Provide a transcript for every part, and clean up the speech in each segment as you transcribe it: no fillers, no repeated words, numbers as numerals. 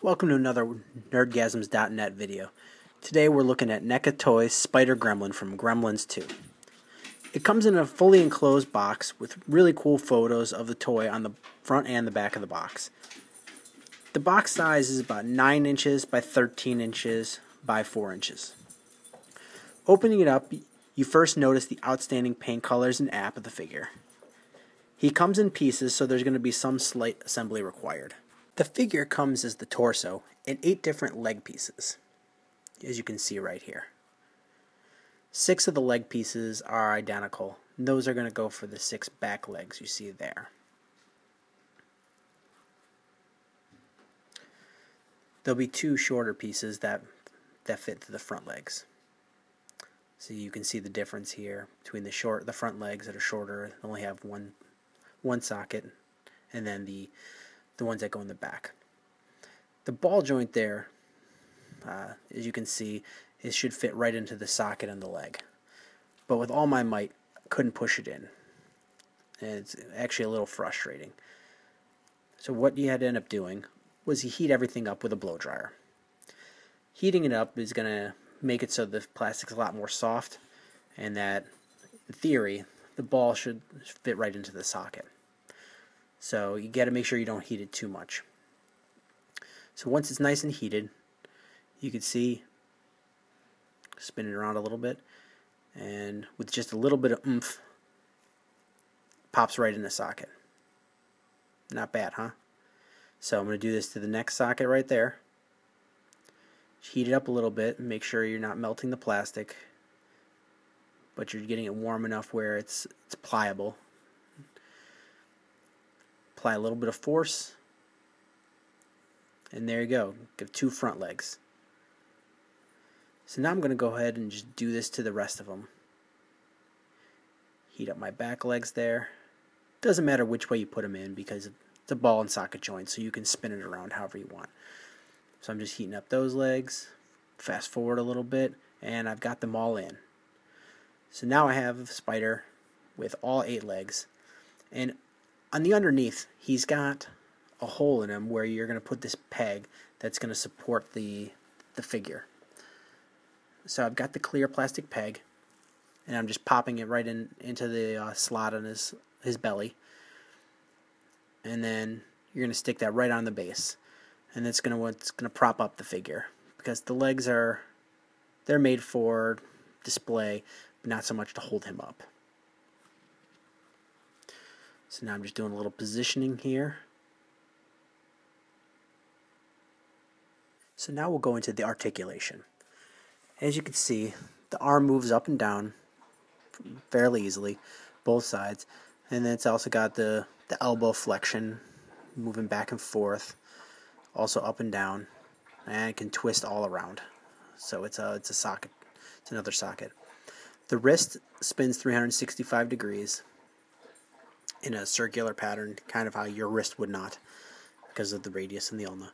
Welcome to another Nerdgasms.net video. Today we're looking at NECA Toys Spider Gremlin from Gremlins 2. It comes in a fully enclosed box with really cool photos of the toy on the front and the back of the box. The box size is about 9 inches by 13 inches by 4 inches. Opening it up, you first notice the outstanding paint colors and app of the figure. He comes in pieces, so there's going to be some slight assembly required. The figure comes as the torso and 8 different leg pieces, as you can see right here. 6 of the leg pieces are identical, and those are going to go for the 6 back legs you see there. There'll be 2 shorter pieces that fit to the front legs. So you can see the difference here between the front legs that are shorter, only have one socket, and then the ones that go in the back. The ball joint there, as you can see, it should fit right into the socket on the leg. But with all my might, couldn't push it in. And it's actually a little frustrating. So what you had to end up doing was you heat everything up with a blow dryer. Heating it up is going to make it so the plastic's a lot more soft, and that, in theory, the ball should fit right into the socket. So you got to make sure you don't heat it too much. So once it's nice and heated, you can see, spin it around a little bit, and with just a little bit of oomph, pops right in the socket. Not bad, huh? So I'm going to do this to the next socket right there. Heat it up a little bit and make sure you're not melting the plastic, but you're getting it warm enough where it's pliable. Apply a little bit of force, and there you go. Give 2 front legs. So now I'm going to go ahead and just do this to the rest of them. Heat up my back legs there. Doesn't matter which way you put them in because it's a ball and socket joint, so you can spin it around however you want. So I'm just heating up those legs. Fast forward a little bit, and I've got them all in. So now I have a spider with all 8 legs, and on the underneath, he's got a hole in him where you're going to put this peg that's going to support the figure. So I've got the clear plastic peg, and I'm just popping it right into the slot on his belly. And then you're going to stick that right on the base. And that's what's going to prop up the figure. Because the legs they're made for display, but not so much to hold him up. So now I'm just doing a little positioning here. So now we'll go into the articulation. As you can see, the arm moves up and down fairly easily, both sides. And then it's also got the elbow flexion, moving back and forth, also up and down, and it can twist all around. So it's a socket. It's another socket. The wrist spins 365 degrees. In a circular pattern, kind of how your wrist would not, because of the radius and the ulna.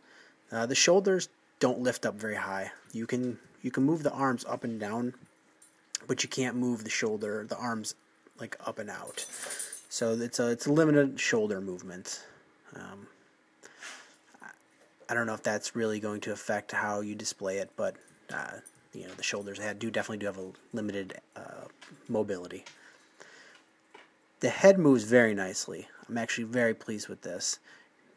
The shoulders don't lift up very high. You can move the arms up and down, but you can't move the arms like up and out. So it's a limited shoulder movement. I don't know if that's really going to affect how you display it, but the shoulders definitely do have a limited mobility. The head moves very nicely. I'm actually very pleased with this.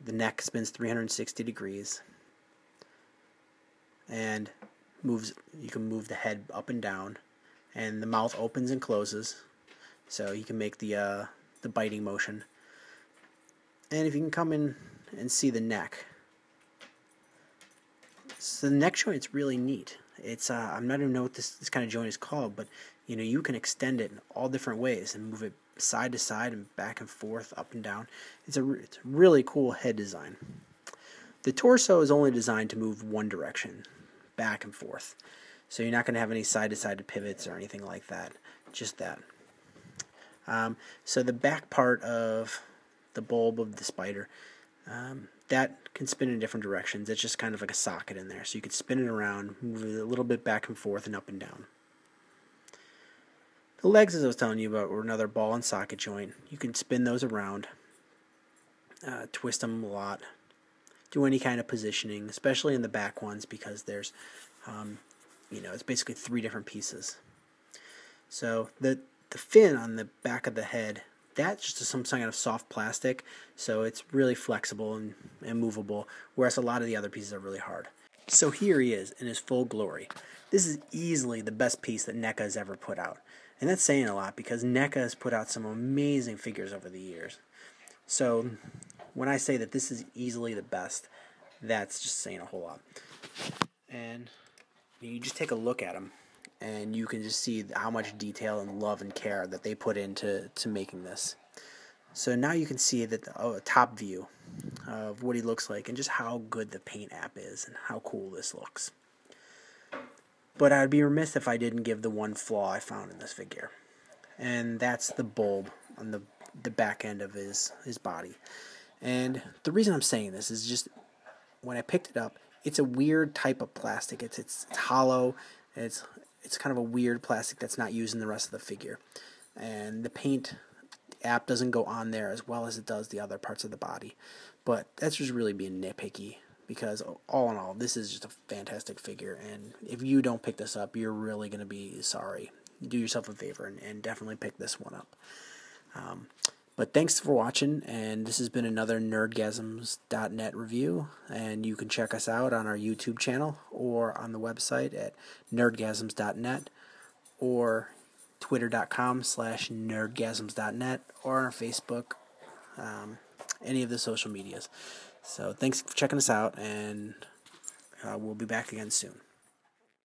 The neck spins 360 degrees, and you can move the head up and down, and the mouth opens and closes, so you can make the biting motion. And if you can come in and see the neck, so the neck joint's really neat. It's I'm not even know what this kind of joint is called, but you can extend it in all different ways and move it side to side and back and forth, up and down. It's a really cool head design. The torso is only designed to move one direction, back and forth. So you're not going to have any side-to-side pivots or anything like that. Just that. So the back part of the bulb of the spider, that can spin in different directions. It's just kind of like a socket in there. So you could spin it around, move it a little bit back and forth and up and down. The legs, as I was telling you about, were another ball and socket joint. You can spin those around, twist them a lot, do any kind of positioning, especially in the back ones, because there's, it's basically 3 different pieces. So the fin on the back of the head, that's just some kind of soft plastic, so it's really flexible and movable, whereas a lot of the other pieces are really hard. So here he is in his full glory. This is easily the best piece that NECA has ever put out. And that's saying a lot, because NECA has put out some amazing figures over the years. So when I say that this is easily the best, that's just saying a whole lot. And you just take a look at him, and you can just see how much detail and love and care that they put into making this. So now you can see that a top view of what he looks like, and just how good the paint app is, and how cool this looks. But I'd be remiss if I didn't give the one flaw I found in this figure, and that's the bulb on the back end of his body. And the reason I'm saying this is just when I picked it up, it's a weird type of plastic. It's hollow. It's kind of a weird plastic that's not used in the rest of the figure, and the paint app doesn't go on there as well as it does the other parts of the body. But that's just really being nitpicky, because all in all, this is just a fantastic figure, and if you don't pick this up, you're really going to be sorry. Do yourself a favor and definitely pick this one up. But thanks for watching, and this has been another nerdgasms.net review, and you can check us out on our YouTube channel or on the website at nerdgasms.net or twitter.com/nerdgasms.net or on our Facebook, any of the social medias. So thanks for checking us out, and we'll be back again soon.